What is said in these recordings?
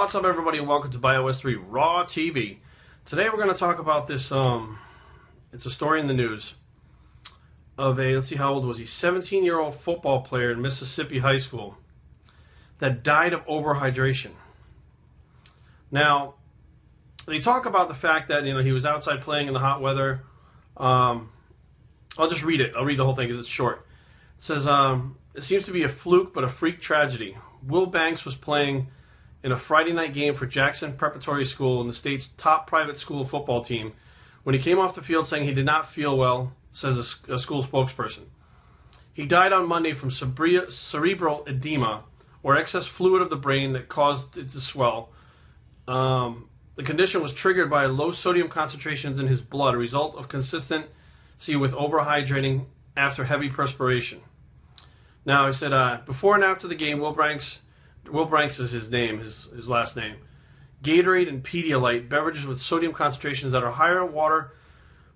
What's up, everybody, and welcome to Bios3 Raw TV. Today we're going to talk about this, it's a story in the news of a, let's see, how old was he, 17-year-old football player in Mississippi high school that died of overhydration. Now, they talk about the fact that, he was outside playing in the hot weather. I'll just read it. I'll read the whole thing because it's short. It says, it seems to be a fluke, but a freak tragedy. Will Banks was playing in a Friday night game for Jackson Preparatory School in the state's top private school football team when he came off the field saying he did not feel well, says a school spokesperson. He died on Monday from cerebral edema, or excess fluid of the brain that caused it to swell. The condition was triggered by low sodium concentrations in his blood, a result of consistency with overhydrating after heavy perspiration. Now, he said, before and after the game, Will Banks is his name, his last name. Gatorade and Pedialyte, beverages with sodium concentrations that are higher in water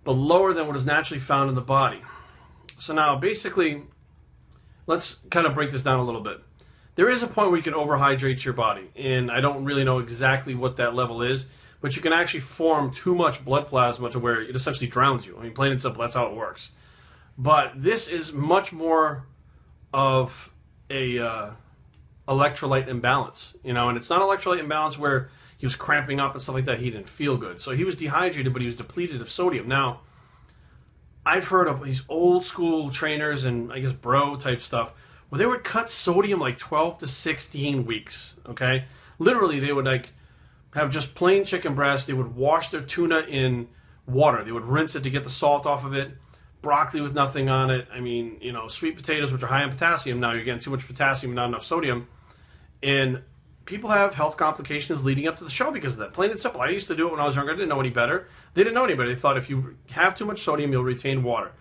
but lower than what is naturally found in the body. So now, basically, let's kind of break this down a little bit. There is a point where you can overhydrate your body, and I don't really know exactly what that level is, but you can actually form too much blood plasma to where it essentially drowns you. I mean, plain and simple, that's how it works. But this is much more of a electrolyte imbalance, and it's not electrolyte imbalance where he was cramping up and stuff like that. He didn't feel good. So he was dehydrated, but he was depleted of sodium. Now, I've heard of these old school trainers and I guess bro type stuff where they would cut sodium like 12 to 16 weeks, okay? Literally, they would have just plain chicken breast. They would wash their tuna in water. They would rinse it to get the salt off of it. Broccoli with nothing on it. I mean, sweet potatoes, which are high in potassium. Now you're getting too much potassium and not enough sodium. And people have health complications leading up to the show because of that. Plain and simple. I used to do it when I was younger. I didn't know any better. They didn't know any better. They thought if you have too much sodium, you'll retain water.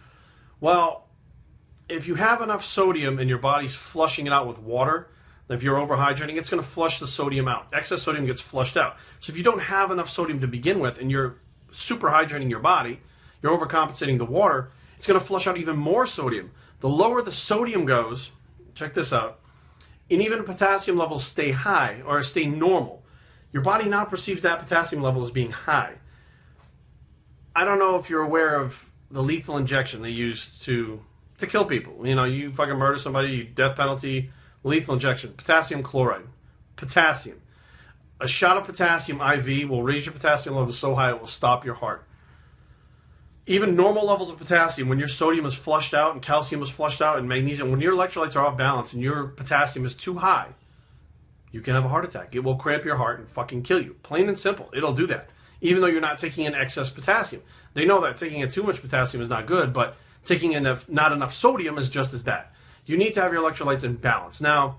Well, if you have enough sodium and your body's flushing it out with water, if you're overhydrating, it's going to flush the sodium out. Excess sodium gets flushed out. So if you don't have enough sodium to begin with and you're super hydrating your body, you're overcompensating the water, it's going to flush out even more sodium. The lower the sodium goes, check this out, and even potassium levels stay high or stay normal. Your body now perceives that potassium level as being high. I don't know if you're aware of the lethal injection they use to kill people. You fucking murder somebody, death penalty, lethal injection, potassium chloride. Potassium. A shot of potassium IV will raise your potassium level so high it will stop your heart. Even normal levels of potassium, when your sodium is flushed out and calcium is flushed out and magnesium, when your electrolytes are off balance and your potassium is too high, you can have a heart attack. It will cramp your heart and fucking kill you. Plain and simple. It'll do that. Even though you're not taking in excess potassium. They know that taking in too much potassium is not good, but taking in not enough sodium is just as bad. You need to have your electrolytes in balance. Now,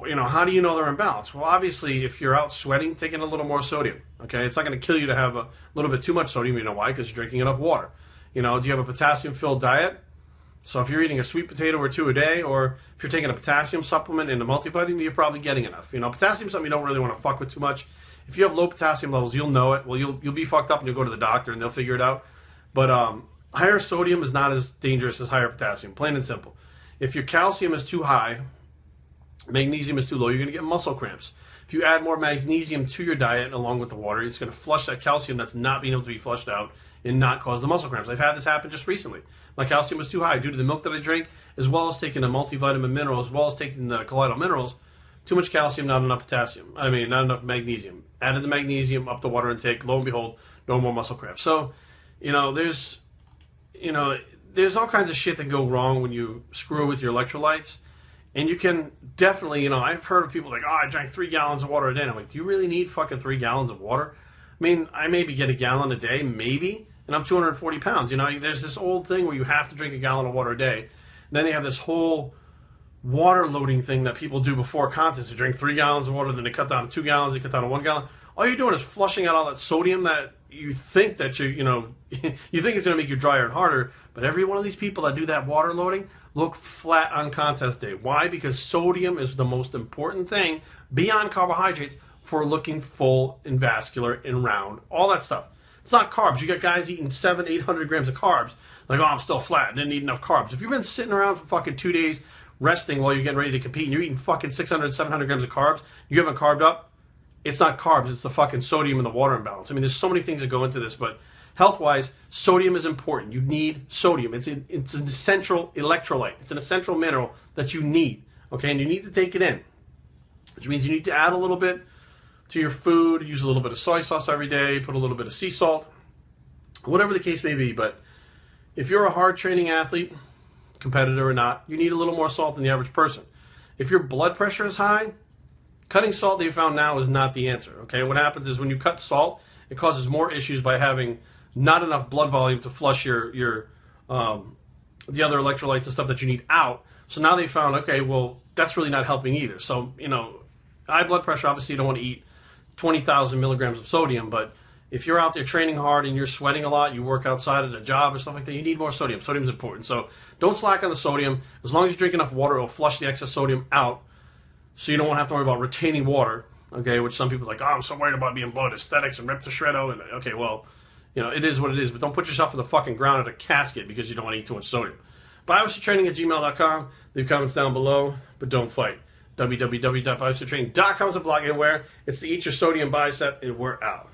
how do you know they're in balance? Well, obviously, if you're out sweating, take in a little more sodium. Okay, it's not going to kill you to have a little bit too much sodium. You know why? Because you're drinking enough water. Do you have a potassium-filled diet? So if you're eating a sweet potato or two a day, or if you're taking a potassium supplement and a multivitamin, you're probably getting enough. Potassium is something you don't really want to fuck with too much. If you have low potassium levels, you'll know it. Well, you'll be fucked up and you'll go to the doctor and they'll figure it out. But higher sodium is not as dangerous as higher potassium. Plain and simple. If your calcium is too high, magnesium is too low, you're going to get muscle cramps. If you add more magnesium to your diet along with the water, it's going to flush that calcium that's not being able to be flushed out and not cause the muscle cramps. I've had this happen just recently. My calcium was too high due to the milk that I drink, as well as taking a multivitamin mineral, as well as taking the colloidal minerals. Too much calcium, not enough potassium. Not enough magnesium. Added the magnesium, up the water intake, lo and behold, no more muscle cramps. So, there's all kinds of shit that go wrong when you screw with your electrolytes. And you can definitely, I've heard of people like, I drank 3 gallons of water a day. And I'm like, do you really need fucking 3 gallons of water? I mean, I maybe get a gallon a day, maybe, and I'm 240 pounds. There's this old thing where you have to drink a gallon of water a day. And then they have this whole water loading thing that people do before contests. They drink 3 gallons of water, then they cut down to 2 gallons, they cut down to 1 gallon. All you're doing is flushing out all that sodium that you think that you think it's going to make you drier and harder. But every one of these people that do that water loading look flat on contest day. Why? Because sodium is the most important thing beyond carbohydrates for looking full and vascular and round. All that stuff. It's not carbs. You got guys eating 700-800 grams of carbs. Like, I'm still flat. Didn't eat enough carbs. If you've been sitting around for fucking 2 days resting while you're getting ready to compete and you're eating fucking 600-700 grams of carbs, you haven't carved up, it's not carbs, it's the fucking sodium and the water imbalance. I mean, there's so many things that go into this, but health-wise, sodium is important. You need sodium. It's an essential electrolyte. It's an essential mineral that you need, okay? And you need to take it in, which means you need to add a little bit to your food, use a little bit of soy sauce every day, put a little bit of sea salt, whatever the case may be. But if you're a hard training athlete, competitor or not, you need a little more salt than the average person. If your blood pressure is high, cutting salt, they found now, is not the answer. Okay, what happens is when you cut salt, it causes more issues by having not enough blood volume to flush your the other electrolytes and stuff that you need out. So now they found, okay, well, that's really not helping either. So, you know, high blood pressure, obviously you don't want to eat 20,000 milligrams of sodium, but if you're out there training hard and you're sweating a lot, you work outside at a job or stuff like that, you need more sodium. Sodium is important. So don't slack on the sodium. As long as you drink enough water, it'll flush the excess sodium out, so you don't want to have to worry about retaining water, okay, which some people are like, oh, I'm so worried about being blood aesthetics and ripped to shreddo. And okay, well, you know, it is what it is, but don't put yourself in the fucking ground at a casket because you don't want to eat too much sodium. Bios3training@gmail.com. Leave comments down below, but don't fight. www.bios3training.com is a blog anywhere. It's to eat your sodium bicep, and we're out.